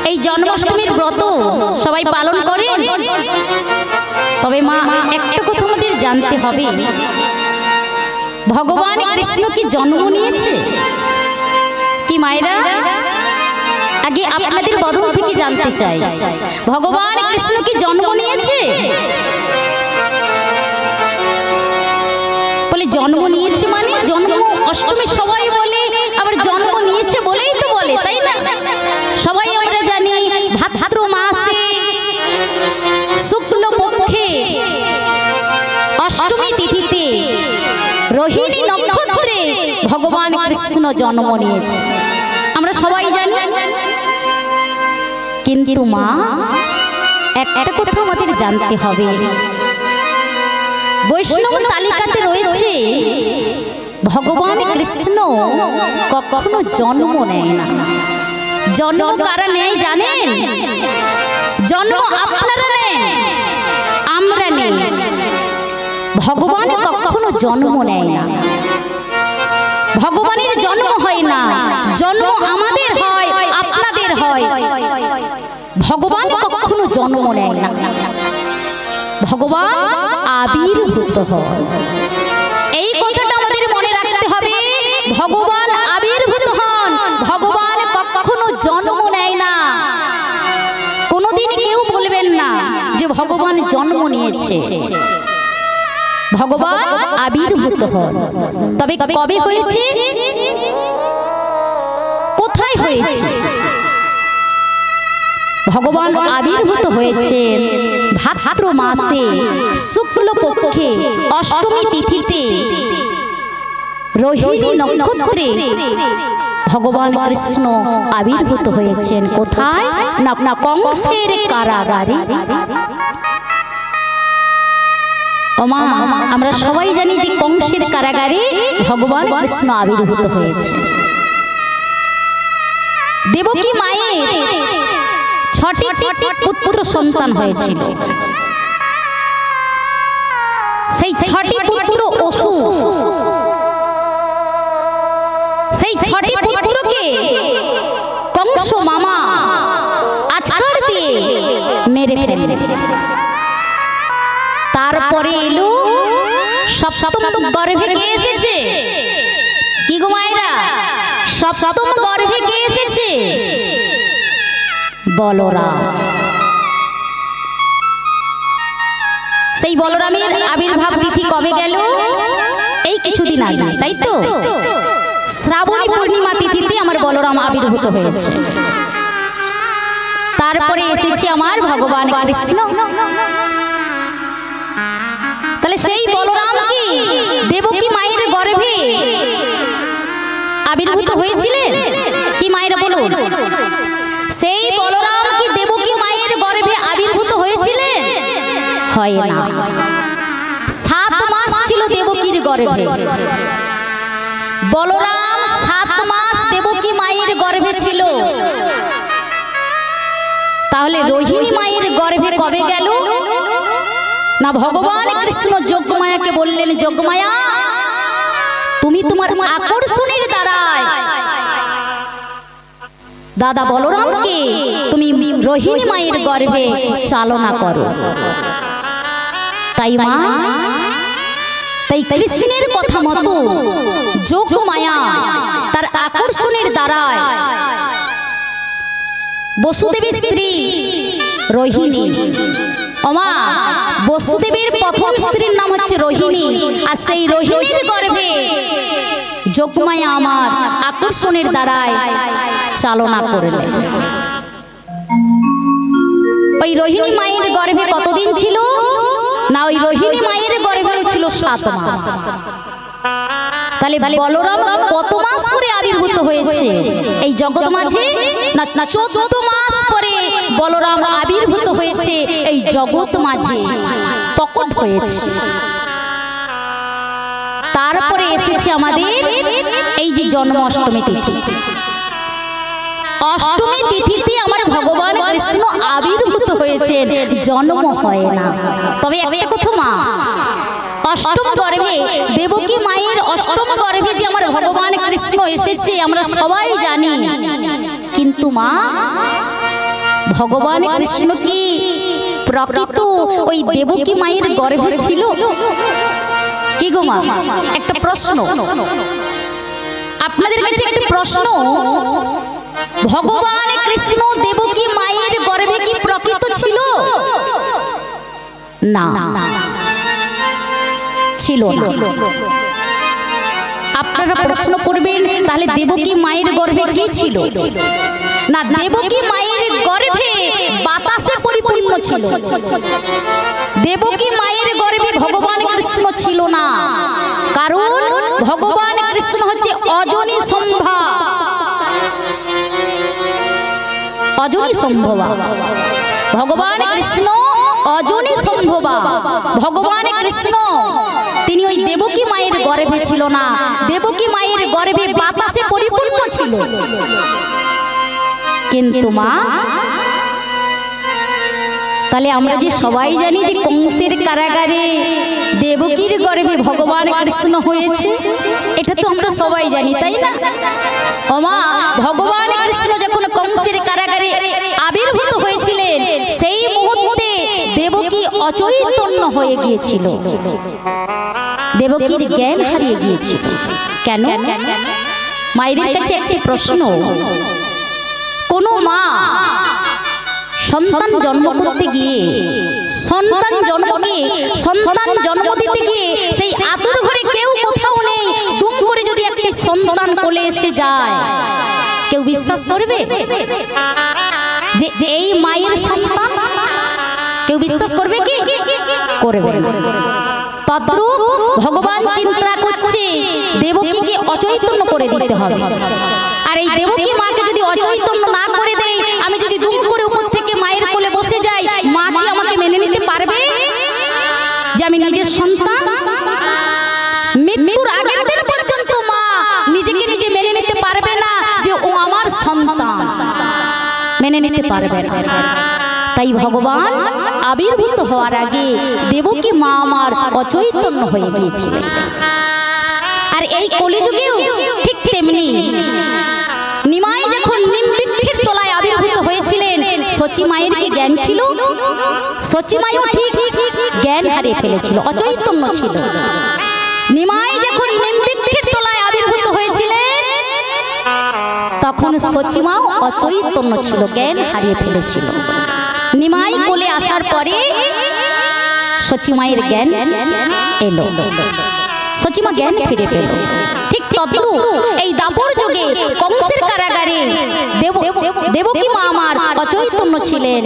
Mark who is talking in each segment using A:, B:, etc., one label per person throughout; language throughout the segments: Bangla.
A: এই জন্মাষ্টমীর ব্রত সবাই পালন করে। তবে মা একটা কথা আমাদের জানতে হবে, ভগবান কৃষ্ণ কি জন্ম নিয়েছে? কি মায়েরা, আগে আপনাদের বদন থেকে জানতে চাই, ভগবান কৃষ্ণ কি জন্ম নিয়েছে? বলে জন্ম নিয়েছে মানে জন্ম অষ্টমী সবাই বলে, আবার জন্ম নিয়েছে বলেই তো বলে, তাই না? সবাই আমরা জানি ভাদ্র মাসে শুক্ল পক্ষে অষ্টমী তিথিতে রোহিণী নক্ষত্রে ভগবান কৃষ্ণ জন্ম নিয়েছে, আমরা সবাই জানি। কিন্তু মা একটা কথা আমাদের জানতে হবে, বৈষ্ণব তালিকাতে রয়েছে ভগবান কৃষ্ণ কখনো জন্ম নেয় না। জন্ম কারা নেয় জানেন? জন্ম আপনারা নেন, আমরা নেই। ভগবান কখনো জন্ম নেয় না, ভগবানের জন্ম হয় না, জন্ম আমাদের হয়, আপনাদের হয়। ভগবান কখনো জন্ম নেয় না, ভগবান আবির্ভূত হয়। এই কথাটা আমাদের মনে রাখতে হবে, ভগবান আবির্ভূত হন, ভগবান কখনো জন্ম নেয় না। কোনোদিন কেউ বলবেন না যে ভগবান জন্ম নিয়েছে, ভগবান আবির্ভূত হন। তবে কবে হয়েছে, কোথায় হয়েছে? ভগবান আবির্ভূত হয়েছে ভাদ্র মাসে শুক্ল পক্ষে অষ্টমী তিথিতে রোহিণী নক্ষত্রে ভগবান কৃষ্ণ আবির্ভূত হয়েছেন। কোথায়? না কংসের কারাগারে। আমরা সবাই জানি যে কংসের কারাগারে ভগবান কৃষ্ণ আবির্ভূত হয়েছে। দেবকী মায়ের 6টি পুত্র সন্তান হয়েছিল। সেই 6টি পুত্র অসুর, সেই 6টি পুত্রকে কংস মামা আছাড় দিয়ে মেরে ফেলে। তারপরে এলো সপ্তম গর্ভে কে এসেছে? কি গো মায়েরা, সপ্তম গর্ভে কে এসেছে? বলরাম। সেই বলরামের আবির্ভাব তিথি কবে গেল? এই কিছুদিন আগে, তাই তো? শ্রাবণী পূর্ণিমা তিথিতে আমার বলরাম আবির্ভূত হয়েছে। তারপরে এসেছে আমার ভগবান কৃষ্ণ। তাহলে সেই বলরাম কি দেবকী মায়ের গর্ভে আবির্ভূত হয়েছিলেন? কি মায়েরা বলুন, সেই বলরাম কি দেবকী মায়ের গর্ভে আবির্ভূত হয়েছিলেন? হয় না। 7 মাস ছিল দেবকীর গর্ভে। বলরাম 7 মাস দেবকী মায়ের গর্ভে ছিল। তাহলে রোহিণী মায়ের গর্ভে কবে গেল? না ভগবান কৃষ্ণ যোগমায়াকে বললেন, যোগমায়া তুমি তোমার আকর্ষণের দ্বারায় দাদা বলরামকে তুমি রোহিণী মায়ের গর্ভে চালনা করো। তাই মা, তাই কৃষ্ণের কথা মতো যোগমায়া তার আকর্ষণের দ্বারায় বসুদেবের স্ত্রী রোহিণী, ওমা বসুদেবের প্রথম স্ত্রীর নাম হচ্ছে রোহিণী, আর সেই রোহিণীর গর্ভে যোগমায়া আমার আকর্ষণের দ্বারায় চালনা করলেন। ওই রোহিণী মায়ের গর্ভে কতদিন ছিল? না ওই রোহিণী মায়ের গর্ভে ছিল 7 মাস। তাহলে বলরাম কত মাস পরে আবির্ভূত হয়েছে এই জগৎ মাঝে? না 14 মাস পরে বলরাম আবির্ভূত হয়েছে এই জগৎ মাঝে, প্রকট হয়েছে। তারপরে এসেছে আমাদের এই যে জন্মাষ্টমী তিথি। অষ্টমী তিথিতে আমার ভগবান কৃষ্ণ আবির্ভূত হয়েছেন, জন্ম হয় না। তবে একটা কথা মা, অষ্টম গর্ভে দেবকী মায়ের অষ্টম গর্ভে যে আমার ভগবান কৃষ্ণ এসেছে আমরা সবাই জানি, কিন্তু মা ভগবান কৃষ্ণ কি প্রকৃত ওই দেবকী মায়ের গর্ভে ছিল? কি গো মা, একটা প্রশ্ন আপনাদের কাছে, একটা প্রশ্ন। ভগবান কৃষ্ণ দেবকী মায়ের গর্ভে কি প্রকৃত ছিল? না, ছিল না। আপনারা প্রশ্ন করবেন তাহলে দেবকী মায়ের গর্ভে কি ছিল? না, দেবকী মায়ের গর্ভে বাতাসে পরিপূর্ণ ছিল। দেবকী মায়ের গর্ভে ভগবান কৃষ্ণ ছিল না, কারণ ভগবান কৃষ্ণ হচ্ছে অজনী সম্ভা। অজনী সম্ভবা ভগবান কৃষ্ণ, অজনী সম্ভবা ভগবান কৃষ্ণ। তিনি ওই দেবকী মায়ের গর্ভে ছিল না, দেবকী মায়ের গর্ভে বাতাসে পরিপূর্ণ ছিল। কিন্তু মা, তাহলে আমরা যে সবাই জানি যে কংসের কারাগারে দেবকীর গর্ভে ভগবান কৃষ্ণ হয়েছে, এটা তো আমরা সবাই জানি, তাই না? ও মা, ভগবান কৃষ্ণ যখন কংসের কারাগারে আবির্ভূত হয়েছিলেন, সেই মুহূর্তে দেবকী অচৈতন্য হয়ে গিয়েছিল, দেবকীর জ্ঞান হারিয়ে গিয়েছিল। কেন? মায়েদের কাছে একটি প্রশ্ন। কোন মা সন্তান জন্ম করতে গিয়ে, সন্তান জন্ম দিতে গিয়ে সেই আতুর ঘরে কেউ কোথাও নেই, দুম করে যদি একটি সন্তান কোলে এসে যায়, কেউ বিশ্বাস করবে যে এই মায়ের সন্তান? কেউ বিশ্বাস করবে কি? করবে না। তদ্রূপ ভগবান চিন্তা করছে দেবকীকে অচৈতন্য করে দিতে হবে। আর এই দেবকী মাকে যদি অচৈতন্য না করে দেয়, আমি যদি দুম করে উপর থেকে মায়ের কোলে বসে যাই, মা কি আমাকে মেনে নিতে পারবে যে আমি নিজের সন্তান? মৃত্যুর আগের দিন পর্যন্ত মা নিজেকে নিজে মেনে নিতে পারবে না যে ও আমার সন্তান, মেনে নিতে পারবে না। তাই ভগবান আবির্ভূত হওয়ার আগে দেবকী মা আমার অচৈতন্য হয়ে গিয়েছিল। আর এই কলিযুগেও ঠিক তেমনি নিমাই যখন নিম বৃক্ষের তলায় আবির্ভূত হয়েছিলেন, সচী মায়ের কি জ্ঞান ছিল? সচী মাও ঠিক জ্ঞান হারিয়ে ফেলেছিল, অচৈতন্য ছিল। নিমাই যখন নিম বৃক্ষের তলায় আবির্ভূত হয়েছিলেন, তখন সচী মাও অচৈতন্য ছিল, জ্ঞান হারিয়ে ফেলেছিল। নিমাই কোলে আসার পরে সচী মায়ের জ্ঞান এলো, সচী মা জ্ঞান ফিরে পেল। ঠিক তদ্রূপ এই দাপর যুগে কংসের কারাগারে দেবকী মা আমার অচৈতন্য ছিলেন,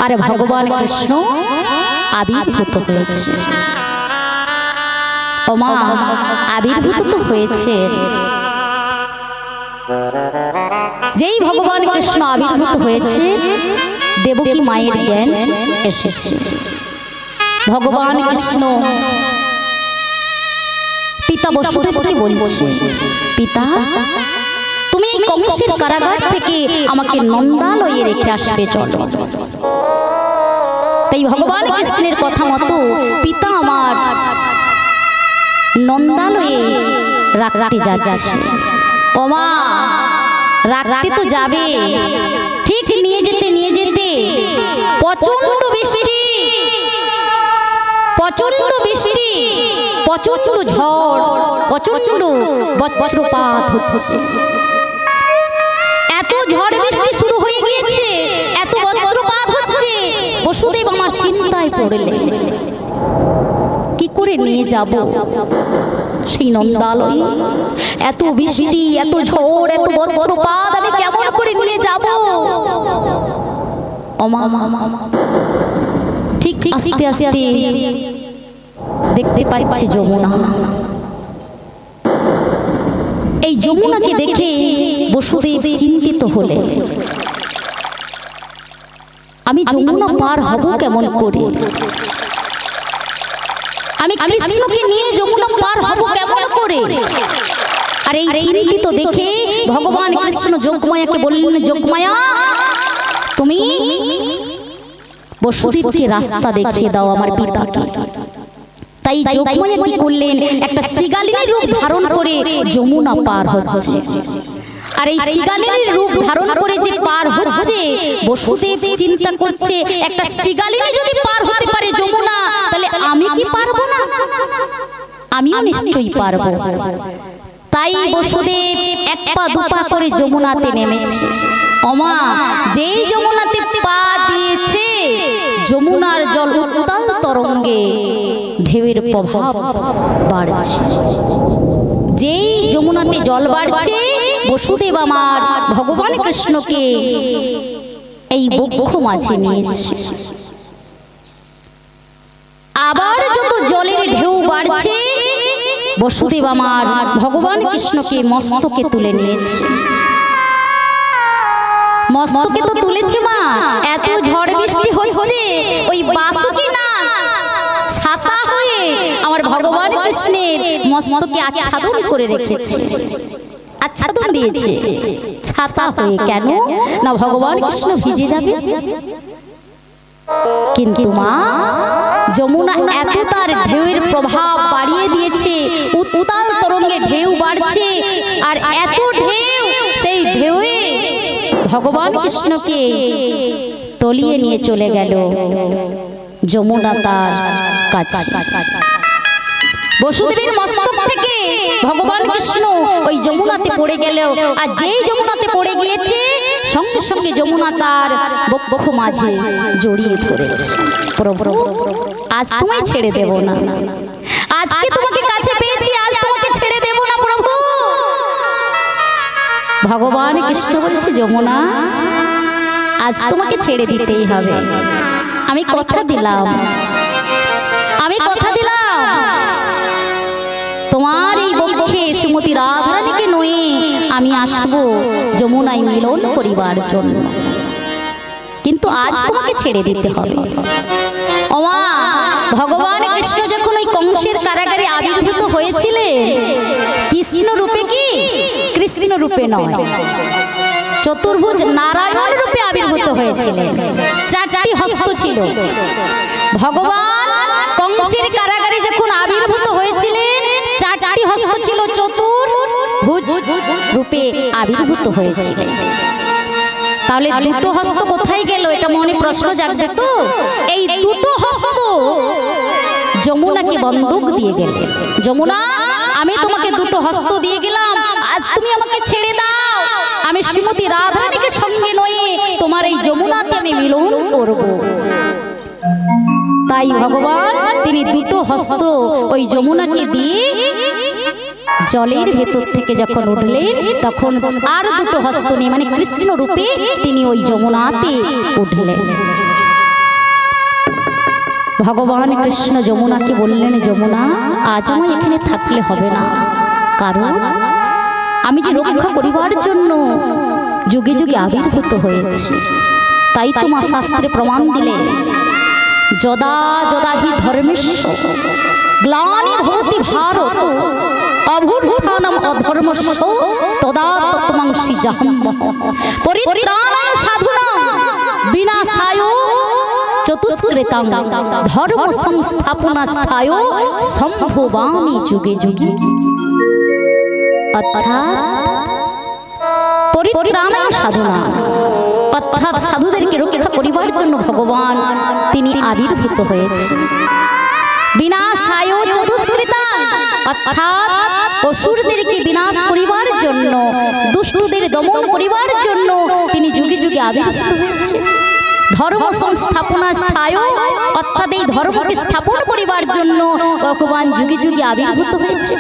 A: আর ভগবান কৃষ্ণ আবির্ভূত হয়েছে। ও মা, আবির্ভূত তো হয়েছে, যেই ভগবান কৃষ্ণ আবির্ভূত হয়েছে, দেবকী মায়ের জ্ঞান এসেছে। ভগবান কৃষ্ণ পিতা বসুদেবকে বলছে, পিতা তুমি এই কংসের কারাগার থেকে আমাকে নন্দালয়ে রেখে আসবে, চলো। তাই ভগবান কৃষ্ণের কথা মতো পিতা আমার নন্দালয়ে রাখতে যাচ্ছে। ও মা, রাখতে তো যাবে, ঠিক নিয়ে যেতে প্রচন্ড বৃষ্টি, প্রচন্ড ঝড়, প্রচন্ড বজ্রপাত হচ্ছে। এত ঝড় বৃষ্টি শুরু হয়ে গিয়েছে, এত বজ্রপাত হচ্ছে, বসুদেব আমার চিন্তায় পড়লেন, কি করে নিয়ে যাব সেই নন্দালয়ে? এত বৃষ্টি, এত ঝড়, এত বজ্রপাত, আমি কেমন করে নিয়ে যাব? ঠিক আস্তে আস্তে দেখতে পাচ্ছি যমুনা। এই যমুনাকে দেখে বসুদেব চিন্তিত হলেন, আমি যমুনা পার হব কেমন করে? আমি কৃষ্ণকে নিয়ে যমুনা পার হব কেমন করে? আর এই চিন্তিত দেখে ভগবান কৃষ্ণ যোগমায়াকে বললেন, যোগমায়া তুমি বসুদেবকে রাস্তা দেখিয়ে দাও আমার পিতাকে। তাই যোগমায়া কি করলেন, একটা শিগালিনীর রূপ ধারণ করে যমুনা পার হচ্ছে। আর এই শিগালিনীর রূপ ধারণ করে যে পার হচ্ছে, বসুদেব চিন্তা করছে একটা শিগালিনী যদি পার হতে পারে যমুনা, তাহলে আমি কি পারবো না? আমিও নিশ্চয়ই পারবো। তাই বসুদেব এক পা দুপা করে যমুনাতে নেমেছে। ওমা, যেই যমুনাতে পা দিয়েছে, যমুনার জল উত্তাল তরঙ্গে ঢেউয়ের প্রভাব বাড়ছে। যেই যমুনাতে জল বাড়ছে, বসুদেব আমার ভগবান কৃষ্ণকে এই বক্ষ মাঝে নিয়েছে। আবার যত জলের ঢেউ বাড়ছে, বসুদেব আমার ভগবান কৃষ্ণকে মস্তকে তুলে নিয়েছে। মস্তকে তো তুলেছে মা, এত ঝড় বৃষ্টি হচ্ছে, ওই বাসুকি না ছাতা হয়ে আমার ভগবান কৃষ্ণের মস্তকে আচ্ছাদন করে রেখেছে, আচ্ছাদন দিয়েছে ছাতা হয়ে। কেন না ভগবান কৃষ্ণ ভিজে যাবে। কিন্তু মা, যমুনা এত তার ঢেউয়ের প্রভাব বাড়িয়ে দিয়েছে, উত্তাল তরঙ্গে ঢেউ বাড়ছে, আর এত ঢেউ, সেই ঢেউয়ে ভগবান কৃষ্ণকে তলিয়ে নিয়ে চলে গেল যমুনা তার কাছে। বসুদেবের মস্তক থেকে ভগবান কৃষ্ণ ওই যমুনাতে পড়ে গেল, আর যেই যমুনাতে পড়ে গিয়েছে, সঙ্গে সঙ্গে যমুনা তার বক্ষ মাঝে জড়িয়ে ধরেছে। প্রভু, আজ তোমায় ছেড়ে দেব না, আজকে তোমাকে কাছে পেয়েছি, আজ তোমাকে ছেড়ে দেব না প্রভু। ভগবান কৃষ্ণ বলছে, যমুনা, আজ তোমাকে ছেড়ে দিতেই হবে। আমি কথা দিলাম, আমি কথা দিলাম, তোমার এই বক্ষে শ্রীমতী রাধারানীকে নয়ে আমি আসবো যমুনায় মিলন করিবার জন্য, কিন্তু আজ তোমাকে ছেড়ে দিতে হবে। ওমা, ভগবান কৃষ্ণ যখন ওই কংসের কারাগারে আবির্ভূত হয়েছিলেন, কৃষ্ণ রূপে কি কৃষ্ণ রূপে নয়, চতুর্ভুজ নারায়ণ রূপে আবির্ভূত হয়েছিলেন। চারটি হস্ত ছিল। ভগবান কংসের কারাগারে যখন আবির্ভূত হয়েছিলেন, চারটি হস্ত ছিল, চতুর্ভুজ রূপে আবির্ভূত হয়েছিলেন। তাহলে দুটো হস্ত কোথায় গেল? এটা মনে প্রশ্ন জাগবে তো। এই দুটো হস্ত যমুনাকে বন্ধক দিয়ে গেল। যমুনা, আমি তোমাকে দুটো হস্ত দিয়ে গেলাম, আজ তুমি আমাকে ছেড়ে দাও, আমি শ্রীমতী রাধারানীকে সঙ্গে নয়ে তোমার এই যমুনাতে আমি মিলন করব। তাই ভগবান তিনি দুটো হস্ত ওই যমুনাকে দিয়ে জলের ভেতর থেকে যখন উঠলেন, তখন আর দুটো হস্ত নিয়ে, মানে কৃষ্ণ রূপে তিনি ওই যমুনাতে উঠলেন। ভগবান কৃষ্ণ যমুনাকে বললেন, যমুনা, আজ আমি এখানে থাকলে হবে না, কারণ আমি যে রক্ষা করিবার জন্য যুগে যুগে আবির্ভূত হয়েছি। তাই তোমার শাস্ত্রে প্রমাণ দিলে, যদা যদা হি ধর্মেস্য গ্লানি ভবতি ভারত অভ্যুত্থানম অধর্মস্য তদা তত্ত্বং সৃজাম্যহম পরিত্রাণায় সাধুনাং বিনাশায় চতুষ্কৃতাং ধর্ম সংস্থাপনাস্থায় সম্ভবামি যুগে যুগে। অর্থাৎ পরিত্রাণায় সাধুনা, অর্থাৎ সাধুদেরকে রক্ষা করিবার জন্য ভগবান তিনি আবির্ভূত হয়েছেন। বিনাশায় চতুষ্কৃতাং, অর্থাৎ অসুরদেরকে বিনাশ করিবার জন্য, দুষ্টদের দমন করিবার জন্য তিনি যুগে যুগে আবির্ভূত হয়েছেন। ধর্ম সংস্থাপনা স্থায়, অর্থাৎ এই ধর্মকে স্থাপন করিবার জন্য ভগবান যুগে যুগে আবির্ভূত হয়েছে।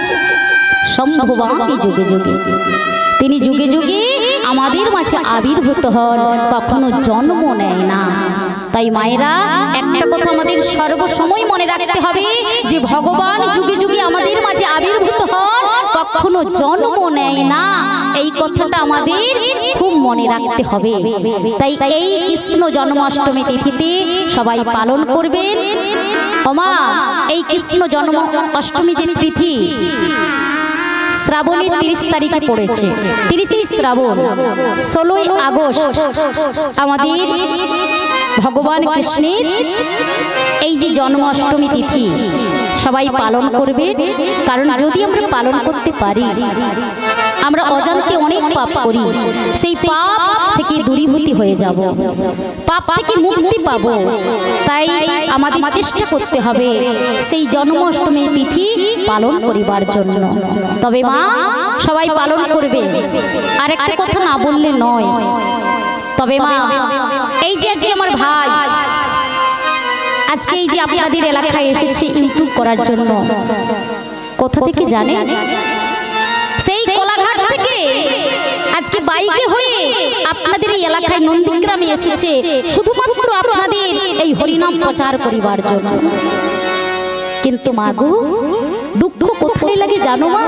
A: সম্ভবামি যুগে যুগে, তিনি যুগে যুগে আমাদের মাঝে আবির্ভূত হন, কখনো জন্ম নেয় না। তাই মায়েরা, একটা কথা আমাদের সর্বসময় মনে রাখতে হবে যে ভগবান যুগে যুগে আমাদের মাঝে আবির্ভূত হন, কখনো জন্ম নেয় না। এই কথাটা আমাদের খুব মনে রাখতে হবে। তাই এই কৃষ্ণ জন্মাষ্টমী তিথিতে সবাই পালন করবেন। ওমা, এই কৃষ্ণ জন্ম অষ্টমী যে তিথি শ্রাবণের 30 তারিখে পড়েছে, 30 শ্রাবণ, 16 আগস্ট আমাদের ভগবান কৃষ্ণের এই যে জন্মাষ্টমী তিথি সবাই পালন করবে। কারণ যদি আমরা পালন করতে পারি, আমরা অজান্তে অনেক পাপ করি, সেই পাপ থেকে দূরীভূতি হয়ে যাব, পাপ থেকে মুক্তি পাব। তাই আমাদের চেষ্টা করতে হবে সেই জন্মাষ্টমী তিথি পালন করিবার জন্য। তবে মা সবাই পালন করবে, আর একটা কথা না বললে নয়। তবে মা এই যে আজকে আমার ভাই আজকে এই যে আপনাদের এলাকায় এসেছে ইউটিউব করার জন্য, কোথা থেকে জানে? সেই কোলাঘাট থেকে আজকে বাইকে হয়ে আপনাদের এই এলাকায় নন্দীগ্রামে এসেছে শুধুমাত্র আপনাদের এই হরিনাম প্রচার করিবার জন্য। কিন্তু মাগো দুঃখ কোথায় লাগে জানো মা?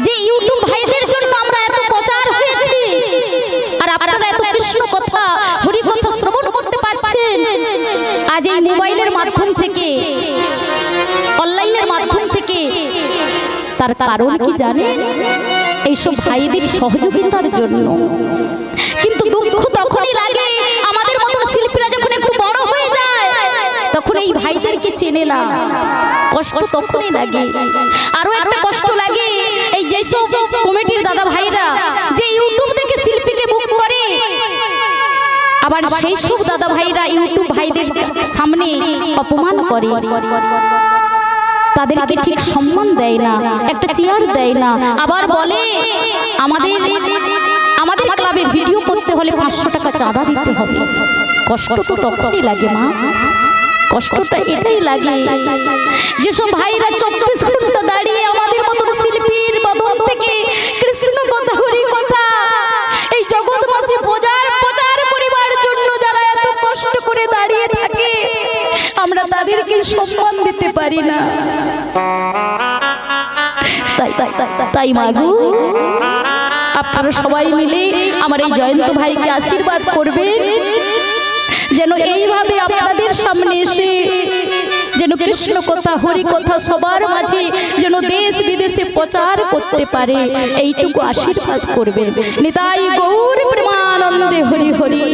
A: যে ইউটিউব ভাইদের জন্য আমরা এত প্রচার হয়েছে, আর আপনারা এত কৃষ্ণ কথা হরি কথা শ্রবণ করতে পারছেন, আজ এই মোবাইলের মাধ্যম থেকে অনলাইনের মাধ্যম থেকে। তার কারণ কি জানেন? এইসব ভাইদের সহযোগিতার জন্য। কিন্তু দুঃখ তখনই লাগে আমাদের মতন শিল্পীরা যখন একটু বড় হয়ে যায়, তখন এই ভাইদেরকে চেনে না, কষ্ট তখনই লাগে। আরো একটা কষ্ট লাগে এই যেসব কমিটির দাদা ভাইরা যে ইউটিউব থেকে শিল্পীকে বুক করে, আবার সেই সব দাদা ভাইরা ইউটিউব ভাইদের সামনে অপমান করে, তাদেরকে ঠিক সম্মান দেয় না, একটা চেয়ার দেয় না। আবার বলে আমাদের ক্লাবে ভিডিও করতে হলে 500 টাকা চাঁদা দিতে হবে। কষ্ট তো তখনই লাগে মা, কষ্টটা এটাই লাগে যেসব ভাইরা 24 ঘন্টা দাঁড়িয়ে আমাদের মতন শিল্পীর বদন থেকে কৃষ্ণ কথা হরি কথা এই জগৎবাসী প্রচার করিবার জন্য যারা এত কষ্ট করে দাঁড়িয়ে থাকে, আমরা তাদেরকে সম্মান দিতে পারি না। তাই মাগো আপনারা সবাই মিলে আমার এই জয়ন্ত ভাইকে আশীর্বাদ করবেন, যেন এইভাবে আপনাদের সামনে এসে যেন কৃষ্ণ কথা হরি কথা সবার মাঝে যেন দেশ বিদেশে প্রচার করতে পারে, এইটুকু আশীর্বাদ করবেন। নিতাই গৌর প্রেমানন্দে হরি হরি।